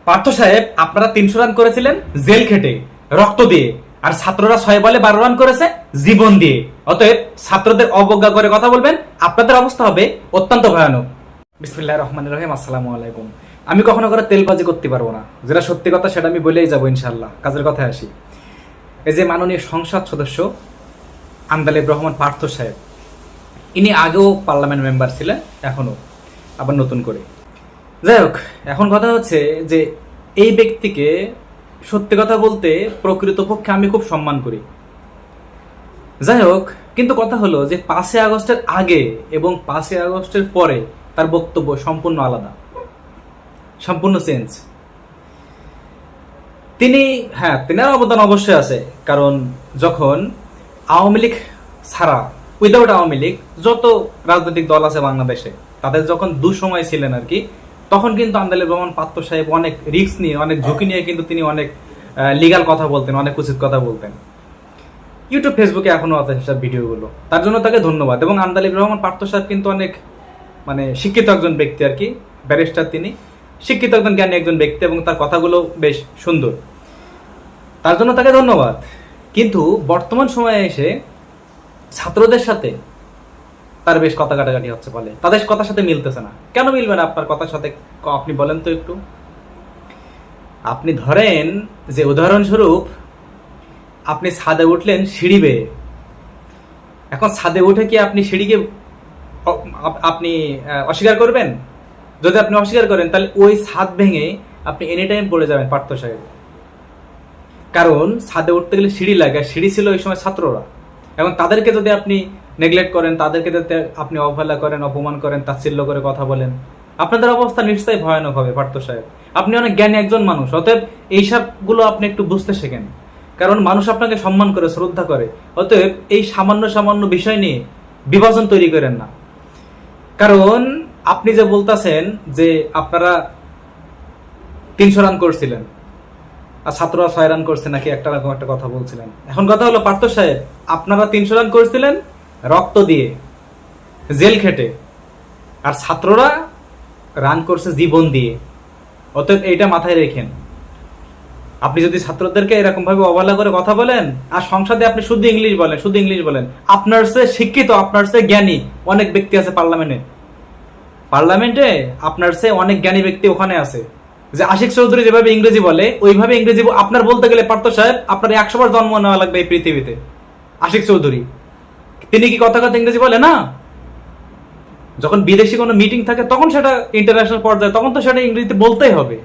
পার্থ সাহেব, আপনারা 300 রান করেছিলেন জেল খেটে, রক্ত দিয়ে, আর ছাত্ররা 6 বলে 12 রান করেছে জীবন দিয়ে। অতএব ছাত্রদের অবজ্ঞা করে কথা বলবেন, আপনাদের অবস্থা হবে অত্যন্ত ভয়ানক। বিসমিল্লাহির রহমানির রহিম। আসসালামু আলাইকুম। আমি কখনো করে তেলবাজি করতে পারবো না, যেটা সত্যি কথা সেটা আমি বলেই যাবো ইনশাল্লাহ। কাজের কথায় আসি। এই যে মাননীয় সংসদ সদস্য আন্দালিব রহমান পার্থ সাহেব, ইনি আগেও পার্লামেন্ট মেম্বার ছিলেন, এখনো আবার নতুন করে। যাই হোক, এখন কথা হচ্ছে যে এই ব্যক্তিকে সত্যি কথা বলতে প্রকৃতপক্ষে আমি খুব সম্মান করি। যাই হোক, কিন্তু কথা হলো যে 5ই আগস্টের আগে এবং 5ই আগস্টের পরে তার বক্তব্য সম্পূর্ণ আলাদা, সম্পূর্ণ চেঞ্জ। তিনার অবদান অবশ্যই আছে, কারণ যখন আওয়ামী লীগ ছাড়া, উইদাউট আওয়ামী লীগ যত রাজনৈতিক দল আছে বাংলাদেশে, তাদের যখন দুঃসময় ছিলেন আর কি, তখন কিন্তু আন্দালিব রহমান পার্থ সাহেব অনেক রিস্ক নিয়ে, অনেক ঝুঁকি নিয়ে কিন্তু তিনি অনেক লিগাল কথা বলতেন, অনেক উচিত কথা বলতেন। ইউটিউব ফেসবুকে এখনো আছে সেসব ভিডিওগুলো, তার জন্য তাকে ধন্যবাদ। এবং আন্দালিব রহমান পার্থ সাহেব কিন্তু অনেক শিক্ষিত একজন ব্যক্তি আর কি, ব্যারিস্টার তিনি, শিক্ষিত একজন জ্ঞানী একজন ব্যক্তি, এবং তার কথাগুলো বেশ সুন্দর, তার জন্য তাকে ধন্যবাদ। কিন্তু বর্তমান সময়ে এসে ছাত্রদের সাথে তার বেশ কথা কাটাকাটি হচ্ছে, বলে তাদের কথার সাথে মিলতেছে না। কেন মিলবে না আপনার কথার সাথে, আপনি বলেন তো একটু। আপনি ধরেন যে উদাহরণস্বরূপ আপনি ছাদে উঠলেন সিঁড়ি বেয়ে, এখন ছাদে উঠে কি আপনি সিঁড়িকে আপনি অস্বীকার করবেন? যদি আপনি অস্বীকার করেন তাহলে ওই ছাদ ভেঙে আপনি এনি টাইম পড়ে যাবেন পার্থ সাহেব। কারণ ছাদে উঠতে গেলে সিঁড়ি লাগে, আর সিঁড়ি ছিল ওই সময় ছাত্ররা, এবং তাদেরকে যদি আপনি নেগলেক্ট করেন, তাদেরকে যদি আপনি অবহেলা করেন, অপমান করেন, তাচ্ছিল্য করে কথা বলেন, আপনাদের অবস্থা নিশ্চয়ই ভয়ানক হবে পার্থ সাহেব। আপনি অনেক জ্ঞানী একজন মানুষ, অতএব এইসবগুলো আপনি একটু বুঝতে শেখেন, কারণ মানুষ আপনাকে সম্মান করে, শ্রদ্ধা করে। অতএব এই সামান্য সামান্য বিষয় নিয়ে বিভাজন তৈরি করেন না। কারণ আপনি যে বলতেছেন যে আপনারা 300 রান করছিলেন আর ছাত্ররা 6 রান করছে নাকি, একটা রকম একটা কথা বলছিলেন। এখন কথা হলো পার্থ সাহেব, আপনারা 300 রান করেছিলেন রক্ত দিয়ে, জেল খেটে, আর ছাত্ররা রান করছে জীবন দিয়ে। অতএব এইটা মাথায় রেখেন। আপনি যদি ছাত্রদেরকে এরকম ভাবে অবহেলা করে কথা বলেন, আর সংসদে আপনি শুধু ইংলিশ বলেন, আপনার চেয়ে শিক্ষিত, আপনার চেয়ে জ্ঞানী অনেক ব্যক্তি আছে পার্লামেন্টে আপনার চেয়ে অনেক জ্ঞানী ব্যক্তি ওখানে আছে। যে আশিক চৌধুরী যেভাবে ইংরেজি বলে, ওইভাবে ইংরেজি আপনার বলতে গেলে পার্থ সাহেব আপনার 100 বার জন্ম নেওয়া লাগবে এই পৃথিবীতে। আশিক চৌধুরী তিনি কি কথা ইংরেজি বলে না? যখন বিদেশি কোনো মিটিং থাকে, তখন সেটা ইন্টারন্যাশনাল পর্যায়ে, তখন তো সেটা ইংরেজিতে বলতেই হবে।